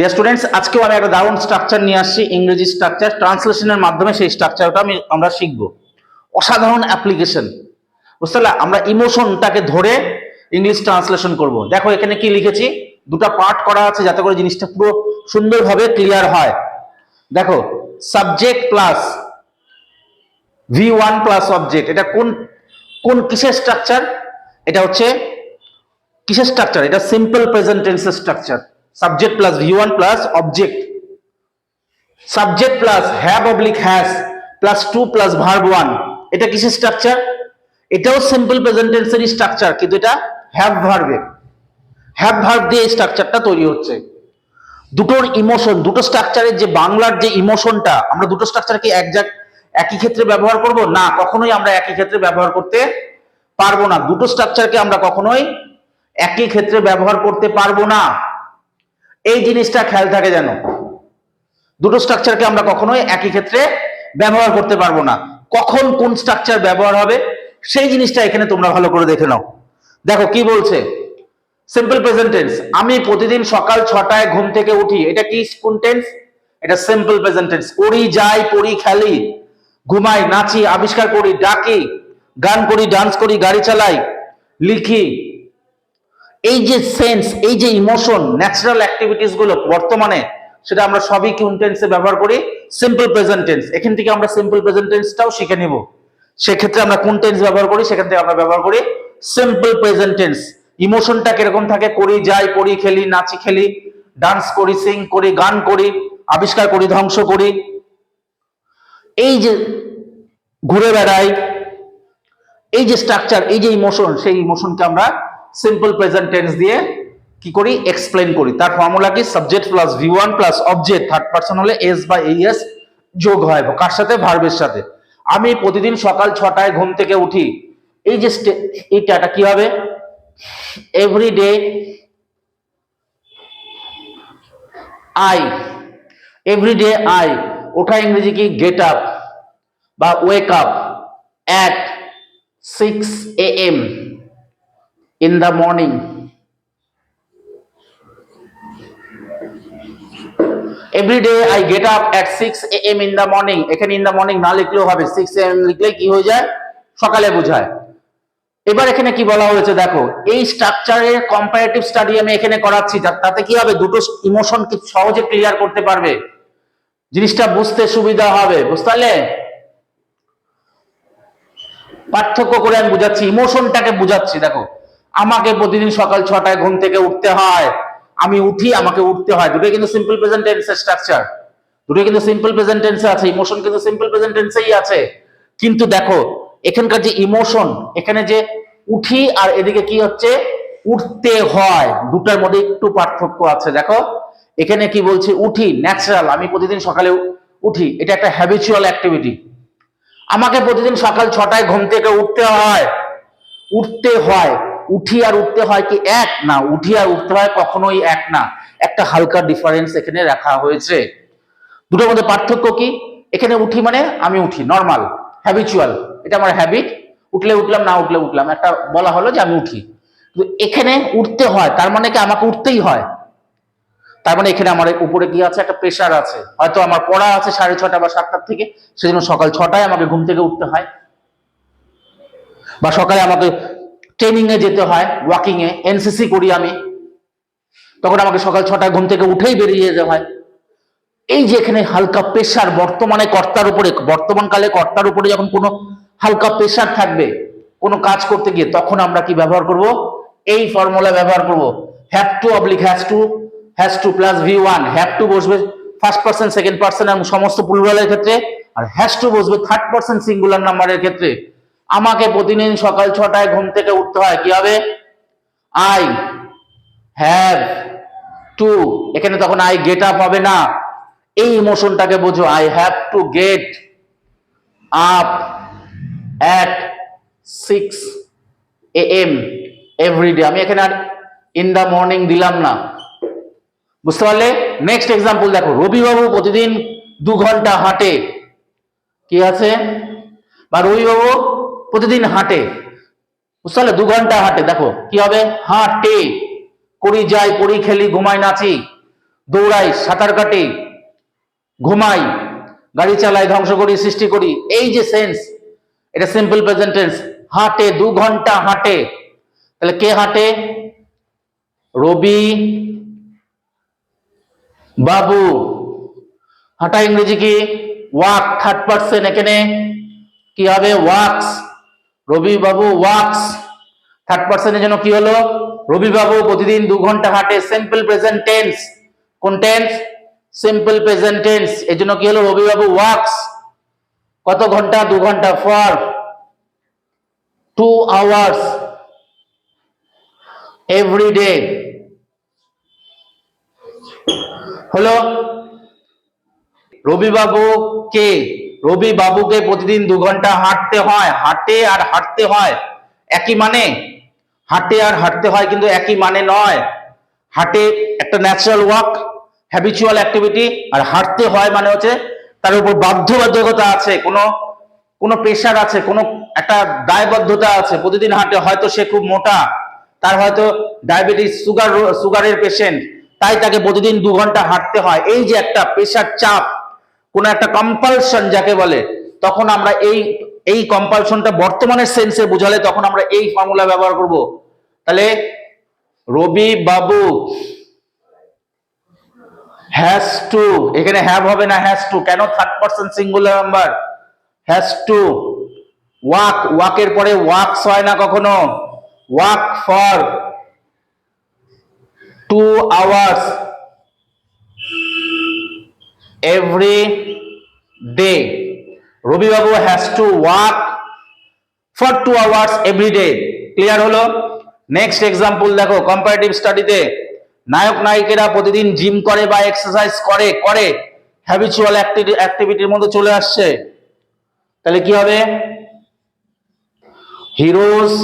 Dear students, আজকেও আমি একটা দারুণ স্ট্রাকচার নিয়ে আসছি, ইংরেজি স্ট্রাকচার। ট্রান্সলেশনের মাধ্যমে সেই স্ট্রাকচারটা আমরা শিখবো। অসাধারণ অ্যাপ্লিকেশন, বুঝতে পারলে? আমরা ইমোশনটাকে ধরে ইংলিশ ট্রান্সলেশন করব। দেখো এখানে কি লিখেছি, দুটো পার্ট করা আছে যাতে করে জিনিসটা পুরো সুন্দরভাবে ক্লিয়ার হয়। দেখো, subject plus V1 plus object, এটা কোন কোন কিসের স্ট্রাকচার? এটা হচ্ছে কিসের স্ট্রাকচার? এটা সিম্পল প্রেজেন্ট টেন্সের structure. Subject plus V1 plus object, subject plus have oblique has plus to plus verb one, এটা কিসের স্ট্রাকচার? এটাও সিম্পল প্রেজেন্ট টেন্সেরই স্ট্রাকচার, কিন্তু এটা হ্যাভ ভার্বের, হ্যাভ ভার্ব দিয়ে এই স্ট্রাকচারটা তৈরি হচ্ছে। দুটোর ইমোশন, দুটো স্ট্রাকচারের যে বাংলার যে ইমোশনটা, আমরা দুটো স্ট্রাকচারকে একই ক্ষেত্রে ব্যবহার করব না, কখনোই আমরা একই ক্ষেত্রে ব্যবহার করতে পারবো না। দুটো স্ট্রাকচারকে আমরা কখনোই একই ক্ষেত্রে ব্যবহার করতে পারবো না, এই জিনিসটা খেয়াল থাকে যেন। দুটো স্ট্রাকচারকে আমরা কখনোই একই ক্ষেত্রে ব্যবহার করতে পারবো না। কখন কোন স্ট্রাকচার ব্যবহার হবে সেই জিনিসটা এখানে তোমরা ভালো করে দেখে নাও। দেখো কি বলছে, সিম্পল প্রেজেন্ট টেন্স। আমি প্রতিদিন সকাল 6টায় ঘুম থেকে উঠি, এটা কি কোন টেন্স? এটা সিম্পল প্রেজেন্ট টেন্স। করি, যাই, পড়ি, খেলি, ঘুমাই, নাচি, আবিষ্কার করি, ডাকি, গান করি, ডান্স করি, গাড়ি চালাই, লিখি, এই যে সেন্স, এই যে ইমোশন, ন্যাচারাল অ্যাক্টিভিটিস গুলো বর্তমানে, সেটা আমরা সবই কোন টেন্সে ব্যবহার করি? Simple present tense. এখান থেকে আমরা সিম্পল প্রেজেন্ট টেন্সটাও শিখে নিব। সেক্ষেত্রে আমরা কোন টেন্স ব্যবহার করি? সেখান থেকে আমরা ব্যবহার করি সিম্পল প্রেজেন্ট টেন্স। ইমোশনটা কিরকম থাকে? করি, যাই, পড়ি, খেলি, নাচি, খেলি, ডান্স করি, সিং করি, গান করি, আবিষ্কার করি, ধ্বংস করি, এই যে ঘুরে বেড়াই, এই যে স্ট্রাকচার, এই যে ইমোশন, সেই ইমোশনকে আমরা সিম্পল প্রেজেন্ট টেন্স দিয়ে কি করি? এক্সপ্লেন করি। তার ফর্মুলা কি? Subject plus V1 plus object, third person হলে এস বা এস যোগ হয়। কার সাথে? ভার্বের সাথে। আমি প্রতিদিন সকাল 6টায় ঘুম থেকে উঠি, এই যে এটা কি হবে? এভরিডে আই, এভরিডে আই, ওঠা ইংরেজি কি? গেট আপ বা wake up at 6 a.m. in the morning. Every day I get up at 6 a.m. in the morning. এখানে in the morning না লিখলেও হবে, 6 a.m. লিখলে কি হয়ে যায়? সকালে বোঝায়। এবার এখানে কি বলা হয়েছে দেখো, এই স্ট্রাকচারের কম্পারেটিভ স্টাডি আমি এখানে করাচ্ছি, তাতে কি হবে? দুটো ইমোশন কি সহজে ক্লিয়ার করতে পারবে, জিনিসটা বুঝতে সুবিধা হবে। বুঝতে পারলে? পার্থক্য করে আমি বুঝাচ্ছি, ইমোশনটাকে বুঝাচ্ছি। দেখো, আমাকে প্রতিদিন সকাল 6টায় ঘুম থেকে উঠতে হয়, আমি উঠি, আমাকে উঠতে হয়, দুটোই কিন্তু সিম্পল প্রেজেন্ট টেন্সের স্ট্রাকচার, দুটোই কিন্তু সিম্পল প্রেজেন্ট টেন্সে আছে, ইমোশন কিন্তু সিম্পল প্রেজেন্ট টেন্সেই আছে। কিন্তু দেখো এখানকার যে ইমোশন, এখানে যে উঠি আর এদিকে কি হচ্ছে? উঠতে হয়, দুটার মধ্যে একটু পার্থক্য আছে। দেখো এখানে কি বলছে? উঠি, ন্যাচারাল, আমি প্রতিদিন সকালে উঠি, এটা একটা হ্যাবিচুয়াল অ্যাক্টিভিটি। আমাকে প্রতিদিন সকাল 6টায় ঘুম থেকে উঠতে হয়, উঠতে হয়, উঠি আর উঠতে হয় কি এক? না, উঠি আর উঠতে হয় কখনোই এক না, একটা হালকা ডিফারেন্স এখানে রাখা হয়েছে। দুটোর মধ্যে পার্থক্য কি? এখানে উঠি মানে আমি উঠি, নর্মাল, হ্যাবিচুয়াল, এটা আমার হ্যাবিট, উঠলে উঠলাম, না উঠলে উঠলাম, একটা বলা হলো যে আমি উঠি। কিন্তু এখানে উঠতে হয়, তার মানে কি আমাকে উঠতেই হয়, তার মানে এখানে আমার উপরে কি আছে? একটা প্রেশার আছে। হয়তো আমার পড়া আছে 6:30 বা 7টার থেকে, সেজন্য সকাল 6টায় আমাকে ঘুম থেকে উঠতে হয়, বা সকালে আমাকে ট্রেনিং এ যেতে হয়, ওয়াকিং এ, এনসিসি করি আমি, তখন আমাকে সকাল 6টায় ঘুম থেকে উঠেই বেরিয়ে যেতে হয়। এই যে এখানে হালকা প্রেশার বর্তমানে কর্তার উপরে, বর্তমানকালে কর্তার উপরে যখন কোনো হালকা প্রেশার থাকবে কোনো কাজ করতে গিয়ে, তখন আমরা কি ব্যবহার করব? এই ফর্মুলা ব্যবহার করব, have to oblique has to plus V1। Have to বসবে ফার্স্ট পারসন, সেকেন্ড পারসন এবং সমস্ত প্লুরালের ক্ষেত্রে, আর হ্যাজ টু বসবে থার্ড পারসন সিঙ্গুলার নাম্বারের ক্ষেত্রে। আমাকে প্রতিদিন সকাল 6টায় ঘুম থেকে উঠতে হয়, কি হবে? আই হ্যাভ টু, এখানে তখন আই গেট আপ হবে না, এই ইমোশনটাকে বোঝো, I have to get up at 6 a.m. Everyday. আমি এখানে আর ইন দা মর্নিং দিলাম না, বুঝতে পারলে? নেক্সট এক্সাম্পল দেখো, রবিবাবু প্রতিদিন 2 ঘন্টা হাঁটে, কি আছে? বা রবিবাবু প্রতিদিন হাঁটে, বুঝতে পারলে? 2 ঘন্টা হাঁটে, দেখো কি হবে? হাঁটে, করি, যাই, পড়ি, খেলি, ঘুমাই, নাচি, দৌড়াই, সাঁতার কাটি, ঘুমাই, গাড়ি চালাই, ধ্বংস করি, সৃষ্টি করি, এই যে সেন্স, এটা সিম্পল প্রেজেন্ট টেন্স। হাঁটে, 2 ঘন্টা হাঁটে, তাহলে কে হাঁটে? রবি বাবু। হাঁটা ইংরেজি কি? ওয়াক, থার্ড পার্সন, এখানে কি হবে? ওয়াকস। রবি বাবু ওয়াকস, থার্ড পার্সনের জন্য কি হলো? রবি বাবু প্রতিদিন 2 ঘন্টা হাঁটে, সিম্পল প্রেজেন্ট টেন্স। কোন টেন্স? Simple present tense. এর জন্য কি হলো? রবি বাবু ওয়াকস কত ঘন্টা? 2 ঘন্টা। For 2 hours every day. হলো রবি বাবু কে? রবি বাবুকে প্রতিদিন 2 ঘন্টা হাঁটতে হয়। হাঁটে আর হাঁটতে হয় একই মানে? হাঁটে আর হাঁটতে হয় কিন্তু একই মানে নয়। হাঁটে একটা ন্যাচারাল ওয়াক, হ্যাবিচুয়াল অ্যাক্টিভিটি, আর হাঁটতে হয় মানে হচ্ছে তার উপর বাধ্যবাধকতা আছে, কোনো কোনো প্রেশার আছে, কোনো একটা দায়বদ্ধতা আছে, প্রতিদিন হাঁটে। হয়তো সে খুব মোটা, তার হয়তো ডায়াবেটিস, সুগারের পেশেন্ট, তাই তাকে প্রতিদিন 2 ঘন্টা হাঁটতে হয়। এই যে একটা প্রেশার, চাপ, কোন একটা কম্পালশন যাকে বলে, তখন আমরা এই কম্পালশনটা বর্তমানের সেন্সে বোঝালে তখন আমরা এই ফর্মুলা ব্যবহার করব। তাহলে রবি বাবু হ্যাজ টু, এখানে হ্যাভ হবে না, হ্যাজ টু। কেন? Third person singular number. Has to walk, ওয়াকের পরে ওয়াকস হয় না কখনো। Walk for 2 hours every day. Robi babu has to walk for 2 hours every day. Clear হলো? নেক্সট এক্সাম্পল দেখো, কম্পারেটিভ স্টাডিতে নায়ক নায়িকেরা প্রতিদিন জিম করে বা এক্সারসাইজ করে হ্যাবিচুয়াল অ্যাক্টিভিটির মধ্যে চলে আসছে। তাহলে কি হবে? Heroes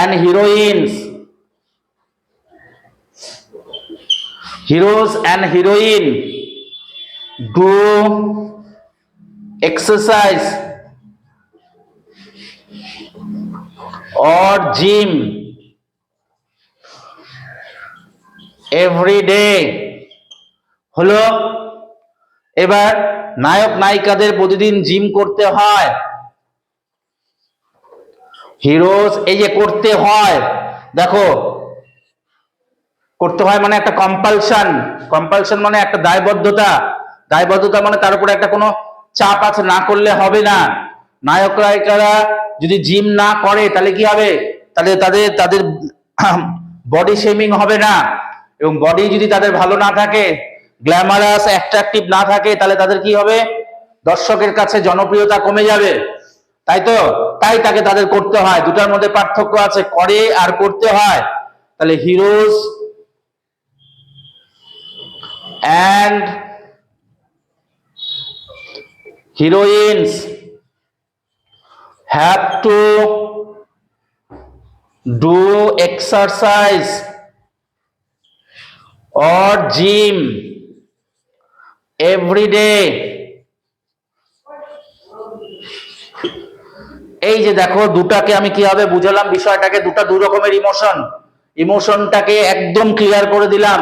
and heroines, heroes and heroine do exercise or gym every day। হলো? এবার নায়ক নায়িকাদের প্রতিদিন জিম করতে হয়। হিরোজ, এই যে করতে হয়, দেখো করতে হয় মানে একটা কম্পালশন, কম্পালশন মানে একটা দায়বদ্ধতা, দায়বদ্ধতা মানে তার উপরে একটা কোনো চাপ আছে, না করলে হবে না। নায়ক নায়িকারা যদি জিম না করে তাহলে কি হবে? তাহলে তাদের তাদের বডি শেমিং হবে না, এবং বডি যদি তাদের ভালো না থাকে, গ্ল্যামারাস অ্যাট্রাকটিভ না থাকে, তাহলে তাদের কি হবে? দর্শকের কাছে জনপ্রিয়তা কমে যাবে। তাই তো, তাই তাকে তাদের করতে হয়। দুটার মধ্যে পার্থক্য আছে, করে আর করতে হয়। তাহলে heroes and heroines have to do exercise or gym every day। এই যে দেখো, দুটাকে আমি কিভাবে বুঝালাম বিষয়টাকে, দু রকমের ইমোশনটাকে একদম ক্লিয়ার করে দিলাম,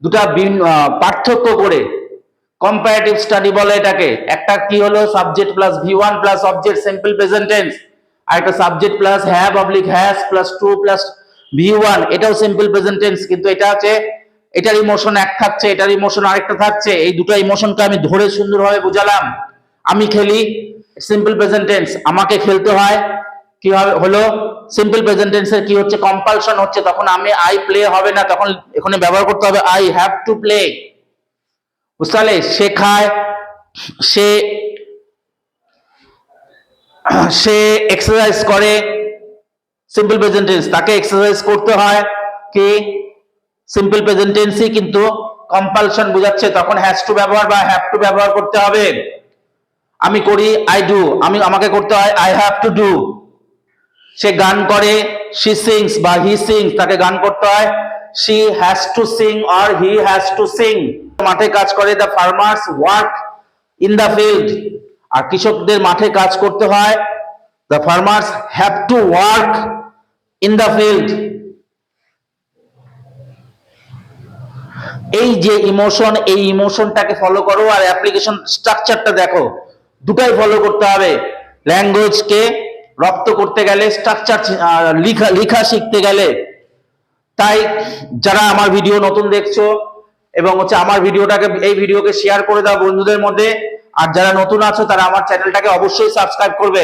দুটা পার্থক্য করে। কম্পারেটিভ স্টাডি বলে এটাকে। একটা কি হলো? Subject plus V1 plus object, simple present tense. আর একটা subject plus have oblique has plus to plus V1, এটাও সিম্পল প্রেজেন্ট টেন্স। কিন্তু এটা আছে, এটার ইমোশন এক থাকছে, এটার ইমোশন আরেকটা থাকছে। এই দুটো ইমোশনকে আমি ধরে সুন্দরভাবে বুঝালাম। আমি খেলি, সিম্পল প্রেজেন্ট টেন্স, আমাকে খেলতে হয়। কি হলো? সিম্পল প্রেজেন্ট টেন্সের কি হচ্ছে? কম্পালশন হচ্ছে। তখন আমি আই প্লে হবে না, তখন এখানে ব্যবহার করতে হবে আই হ্যাভ টু প্লে। বুঝতে? সে খায়, সে সে এক্সারসাইজ করে, সিম্পল প্রেজেন্ট টেন্স, তাকে এক্সারসাইজ করতে হয়। কি? সিম্পল প্রেজেন্ট টেন্সই, কিন্তু কম্পালশন বোঝাচ্ছে, তখন হ্যাজ টু ব্যবহার বা হ্যাভ টু ব্যবহার করতে হবে। আমি করি, আই ডু, আমাকে করতে হয় আই হ্যাভ টু ডু। সে গান করে, শি সিংস বা হি সিংস, তাকে গান করতে হয় she has to sing or he has to sing. মাঠে কাজ করে, the farmers work in the field. আর কৃষকদের মাঠে কাজ করতে হয়, the farmers have to work in the field. এই যে ইমোশন, এই ইমোশনটাকে ফলো করো আর অ্যাপ্লিকেশন স্ট্রাকচারটা দেখো, দুটাই ফলো করতে হবে। ল্যাঙ্গুয়েজকে রপ্ত করতে গেলে, স্ট্রাকচার লেখা শিখতে গেলে। তাই যারা আমার ভিডিও নতুন দেখছো এবং আমার এই ভিডিওকে শেয়ার করে দাও বন্ধুদের মধ্যে। আর যারা নতুন আছো তারা আমার চ্যানেলটাকে অবশ্যই সাবস্ক্রাইব করবে।